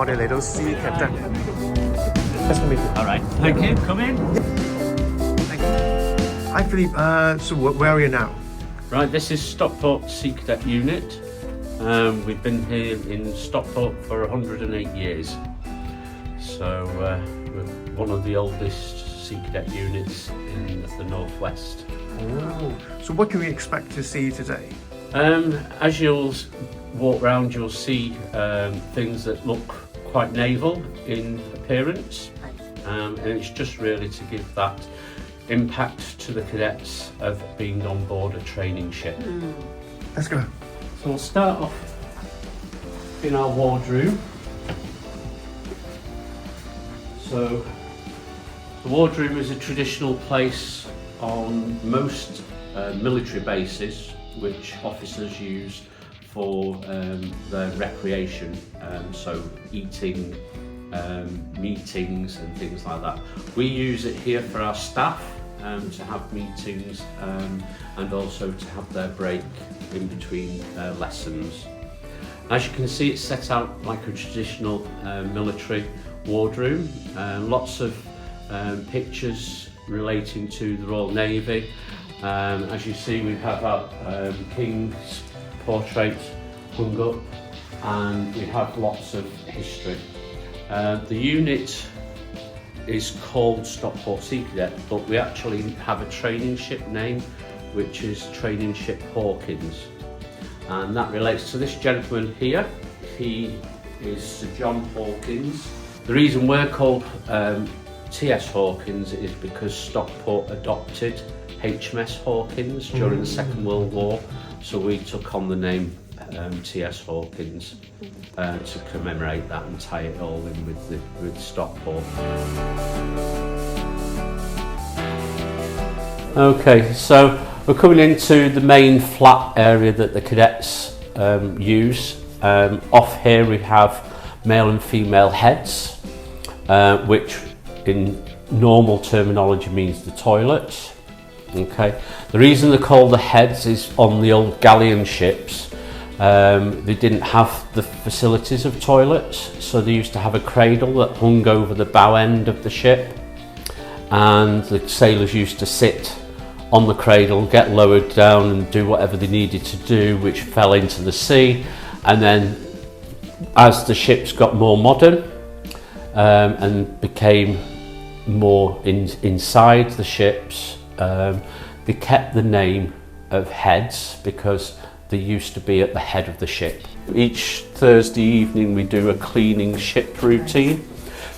哋嚟到 Sea Cadet。Nice to meet you. All right. Thank you. Come in. Thank you. Hi, Philip. So where are you now? Right, this is Stockport Sea Cadet unit. We've been here in Stockport for 108 years. So we're one of the oldest Sea Cadet units in the northwest. Oh. So what can we expect to see today? As you'll walk around, you'll see things that look quite naval in appearance, and it's just really to give that impact to the cadets of being on board a training ship. Let's go. So we'll start off in our wardroom. So the wardroom is a traditional place on most military bases which officers use for their recreation, so eating, meetings and things like that. We use it here for our staff to have meetings and also to have their break in between lessons. As you can see, it's set out like a traditional military wardroom. Lots of pictures relating to the Royal Navy. As you see, we have our King's portrait hung up, and we have lots of history. The unit is called Stockport Sea Cadet, but we actually have a training ship name, which is Training Ship Hawkins, and that relates to this gentleman here. He is Sir John Hawkins. The reason we're called TS Hawkins is because Stockport adopted HMS Hawkins during the Second World War, so we took on the name TS Hawkins to commemorate that and tie it all in with Stockport. Okay, so we're coming into the main flat area that the cadets use. Off here we have male and female heads, which in normal terminology means the toilets. Okay, the reason they're called the heads is on the old galleon ships they didn't have the facilities of toilets, so they used to have a cradle that hung over the bow end of the ship, and the sailors used to sit on the cradle, get lowered down and do whatever they needed to do, which fell into the sea. And then as the ships got more modern and became more inside the ships, they kept the name of heads because they used to be at the head of the ship. Each Thursday evening we do a cleaning ship routine.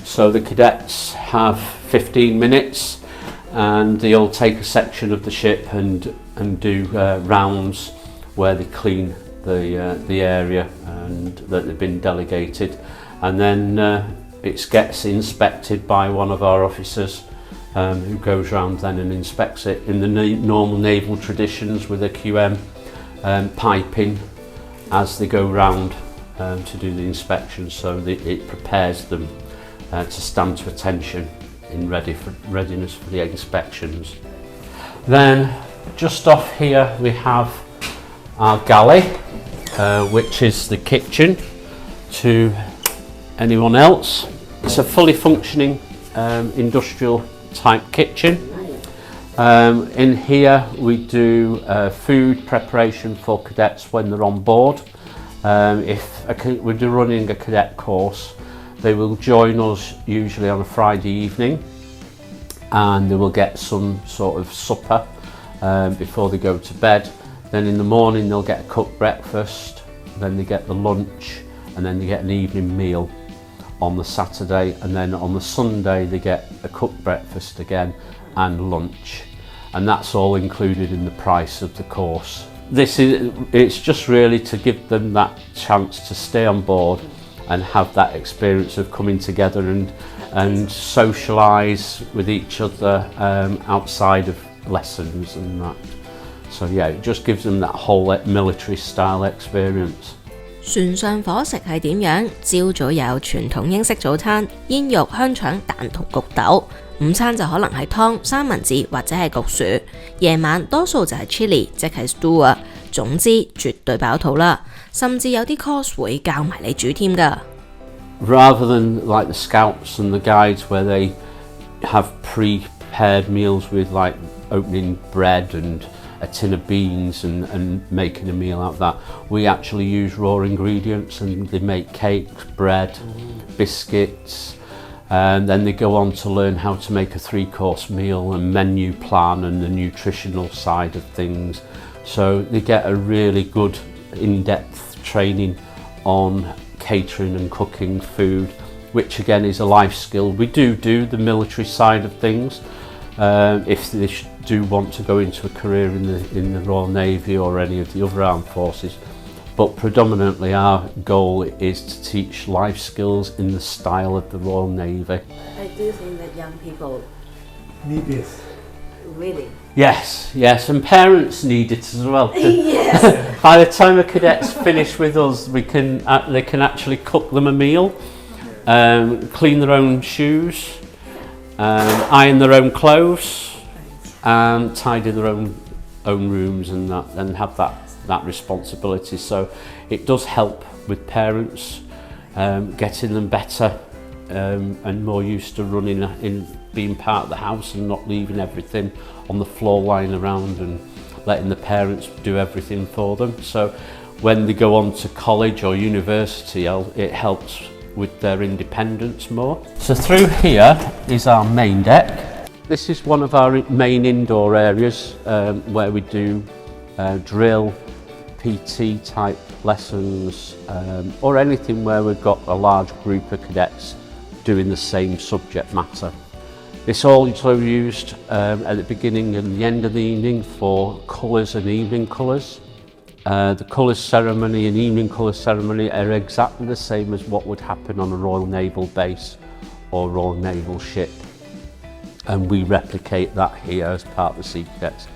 So the cadets have 15 minutes and they all take a section of the ship and do rounds where they clean the area and that they've been delegated, and then it gets inspected by one of our officers who goes round then and inspects it in the normal naval traditions with a QM piping as they go round to do the inspection, so that it prepares them to stand to attention in readiness for the inspections. Then just off here we have our galley, which is the kitchen to anyone else. It's a fully functioning industrial type kitchen. In here we do food preparation for cadets when they're on board. If we're running a cadet course, they will join us usually on a Friday evening, and they will get some sort of supper before they go to bed. Then in the morning they'll get a cooked breakfast, then they get the lunch, and then they get an evening meal on the Saturday, and then on the Sunday they get a cooked breakfast again and lunch, and that's all included in the price of the course. It's just really to give them that chance to stay on board and have that experience of coming together and socialise with each other outside of lessons and that. So yeah, it just gives them that whole military style experience. 船上伙食係點樣？朝早有傳統英式早餐，煙肉、香腸、蛋同焗豆。午餐就可能係湯、三文治或者係焗薯。夜晚多數就係 chili， 即係 stew 啊。總之絕對飽肚啦，甚至有啲 course 會教埋你煮添㗎。rather than like the scouts and the guides where they have pre-prepared meals with like opening bread and a tin of beans and making a meal out of that, we actually use raw ingredients, and they make cakes, bread, biscuits, and then they go on to learn how to make a 3-course meal and menu plan and the nutritional side of things. So they get a really good in-depth training on catering and cooking food, which again is a life skill. We do the military side of things if they do want to go into a career in the Royal Navy or any of the other armed forces, but predominantly our goal is to teach life skills in the style of the Royal Navy. I do think that young people Need this. really. Yes, and parents need it as well. Yes. By the time the cadets finish with us, they can actually cook them a meal, clean their own shoes, iron their own clothes, and tidy their own rooms and have that responsibility. So it does help with parents getting them better and more used to running in, being part of the house and not leaving everything on the floor lying around and letting the parents do everything for them. So when they go on to college or university, it helps with their independence more. So through here is our main deck. This is one of our main indoor areas where we do drill, PT type lessons, or anything where we've got a large group of cadets doing the same subject matter. It's also used at the beginning and the end of the evening for colours and evening colours. The colours ceremony and evening colours ceremony are exactly the same as what would happen on a Royal Naval base or Royal Naval ship, and we replicate that here as part of the Sea Cadets.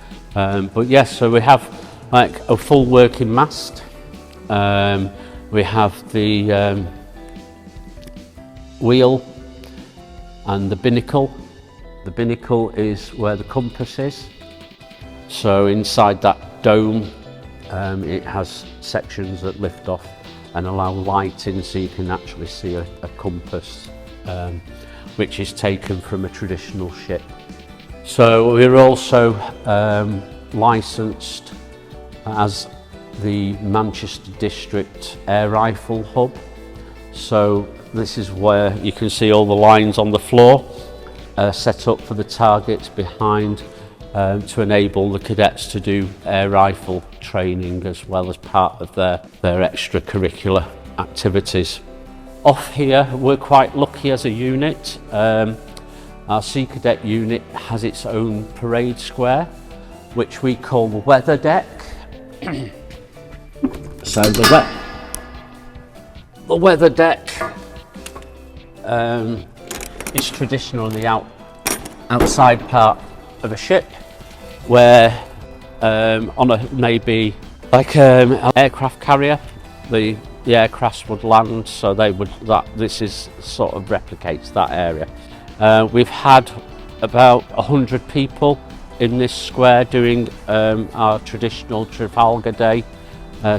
But yes, so we have like a full working mast. We have the wheel and the binnacle. The binnacle is where the compass is. So inside that dome, it has sections that lift off and allow light in, so you can actually see a compass, which is taken from a traditional ship. So we're also licensed as the Manchester District Air Rifle Hub. So this is where you can see all the lines on the floor set up for the targets behind to enable the cadets to do air rifle training as well as part of their extracurricular activities. Off here, we're quite lucky as a unit. Our Sea Cadet unit has its own parade square, which we call the weather deck. So the weather deck is traditionally the outside part of a ship, where on a maybe like an aircraft carrier, the aircrafts would land, so this is sort of replicates that area. We've had about 100 people in this square doing our traditional Trafalgar Day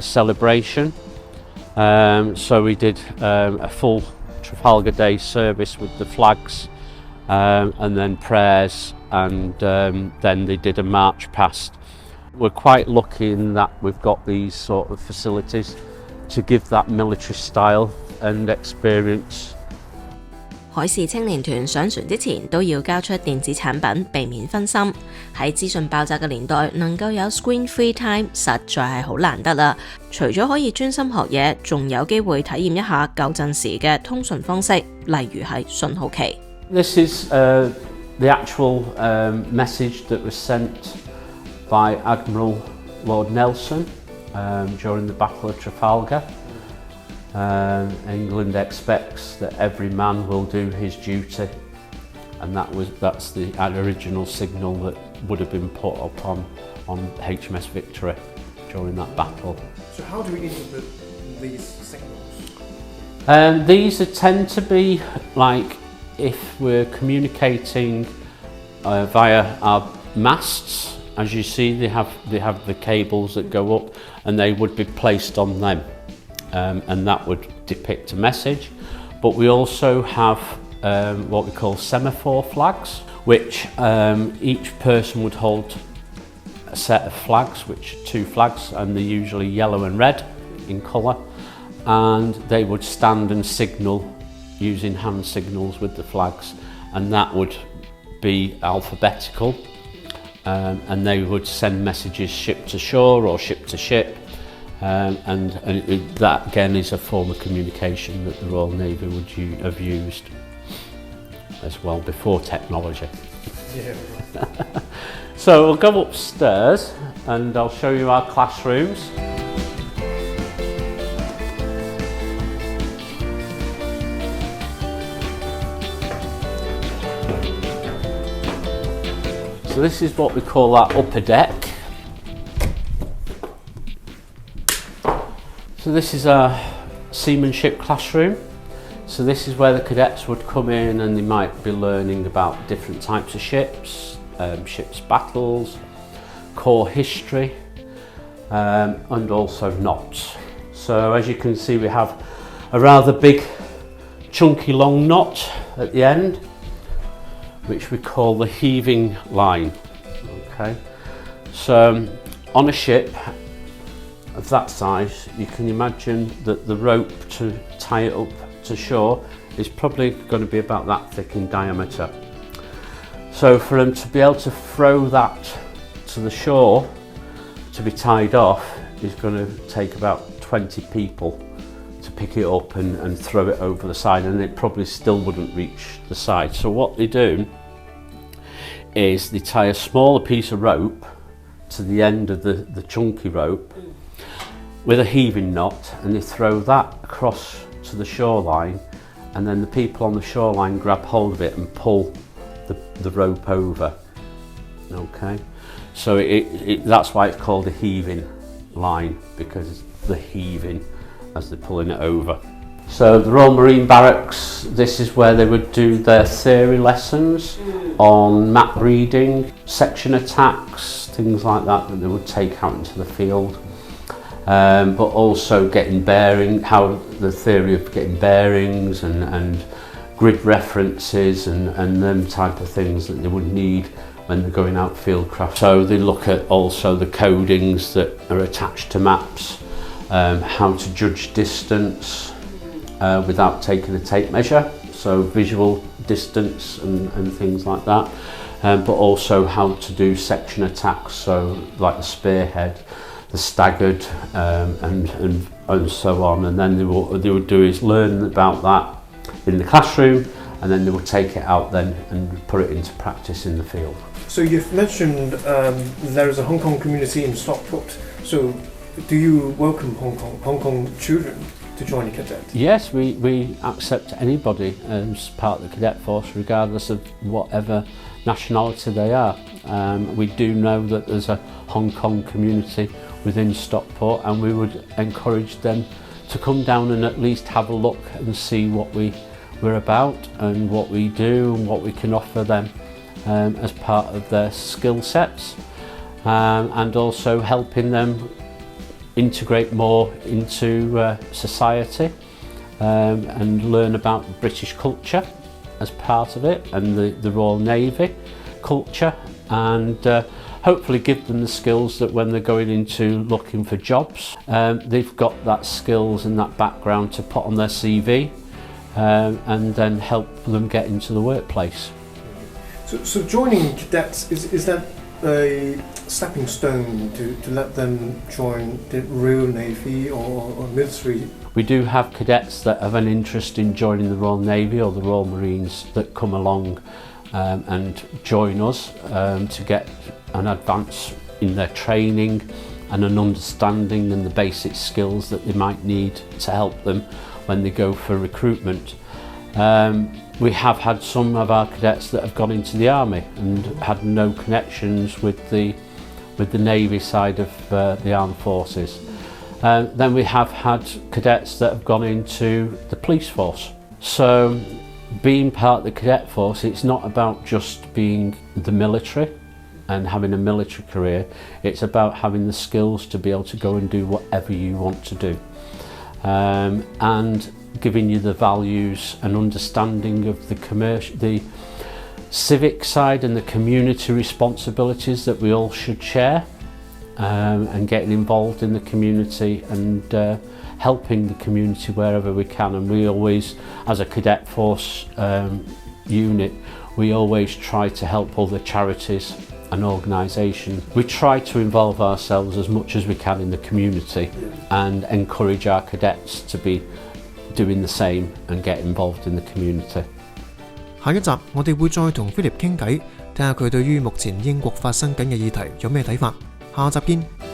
celebration. So we did a full Trafalgar Day service with the flags and then prayers, and then they did a march past. We're quite lucky in that we've got these sort of facilities to give that military style and experience. 海事青年團上船之前都要交出電子產品，避免分心。喺資訊爆炸嘅年代，能夠有 screen free time 實在係好難得啦。除咗可以專心學嘢，仲有機會體驗一下舊陣時嘅通訊方式，例如係信號旗。This is the actual message that was sent by Admiral Lord Nelson during the Battle of Trafalgar. England expects that every man will do his duty, and that's the original signal that would have been put up on HMS Victory during that battle. So how do we interpret these signals? These tend to be like if we're communicating via our masts. As you see, they have the cables that go up, and they would be placed on them. And that would depict a message. But we also have what we call semaphore flags, which each person would hold a set of flags, which are 2 flags, and they're usually yellow and red in colour, and they would stand and signal using hand signals with the flags, and that would be alphabetical, and they would send messages ship to shore or ship to ship, and that again is a form of communication that the Royal Navy would have used as well before technology. Yeah. So we'll go upstairs and I'll show you our classrooms. So this is what we call our upper deck. So this is our seamanship classroom. So this is where the cadets would come in and they might be learning about different types of ships, ships' battles, corps history, and also knots. So as you can see, we have a rather big chunky long knot at the end, which we call the heaving line. Okay, so on a ship of that size, you can imagine that the rope to tie it up to shore is probably going to be about that thick in diameter. So for them to be able to throw that to the shore to be tied off is going to take about 20 people to pick it up and throw it over the side, and it probably still wouldn't reach the side. So what they do is they tie a smaller piece of rope to the end of the chunky rope with a heaving knot, and they throw that across to the shoreline, and then the people on the shoreline grab hold of it and pull the rope over. Okay, so that's why it's called a heaving line, because it's the heaving as they're pulling it over. So the Royal Marine Barracks, this is where they would do their theory lessons on map reading, section attacks, things like that they would take out into the field. But also getting bearing, how the theory of getting bearings and grid references and them type of things that they would need when they're going out field craft. So they look at also the codings that are attached to maps, how to judge distance without taking a tape measure, so visual distance and things like that, but also how to do section attacks, so like the spearhead, the staggered, and so on. And then what they would do is learn about that in the classroom, and then they would take it out then and put it into practice in the field. So you've mentioned there is a Hong Kong community in Stockport. So do you welcome Hong Kong children to join the cadets? Yes, we accept anybody as part of the cadet force, regardless of whatever nationality they are. We do know that there's a Hong Kong community within Stockport, and we would encourage them to come down and at least have a look and see what we're about and what we do and what we can offer them as part of their skill sets, and also helping them integrate more into society, and learn about British culture as part of it, and the Royal Navy culture, and hopefully give them the skills that when they're going into looking for jobs, they've got that skills and that background to put on their CV, and then help them get into the workplace. So joining cadets, is that a stepping stone to let them join the Royal Navy or military? We do have cadets that have an interest in joining the Royal Navy or the Royal Marines that come along and join us to get an advance in their training and an understanding and the basic skills that they might need to help them when they go for recruitment. We have had some of our cadets that have gone into the Army and had no connections with the Navy side of the armed forces. Then we have had cadets that have gone into the police force. So being part of the cadet force, it's not about just being the military and having a military career, it's about having the skills to be able to go and do whatever you want to do. And giving you the values and understanding of the civic side and the community responsibilities that we all should share, and getting involved in the community and helping the community wherever we can. And we always, as a cadet force unit, we always try to help other charities and organisations. We try to involve ourselves as much as we can in the community and encourage our cadets to be doing the same and get involved in the community. 下一集我哋會再同 Philip 傾偈，睇下佢對於目前英國發生緊嘅議題有咩睇法。下集見。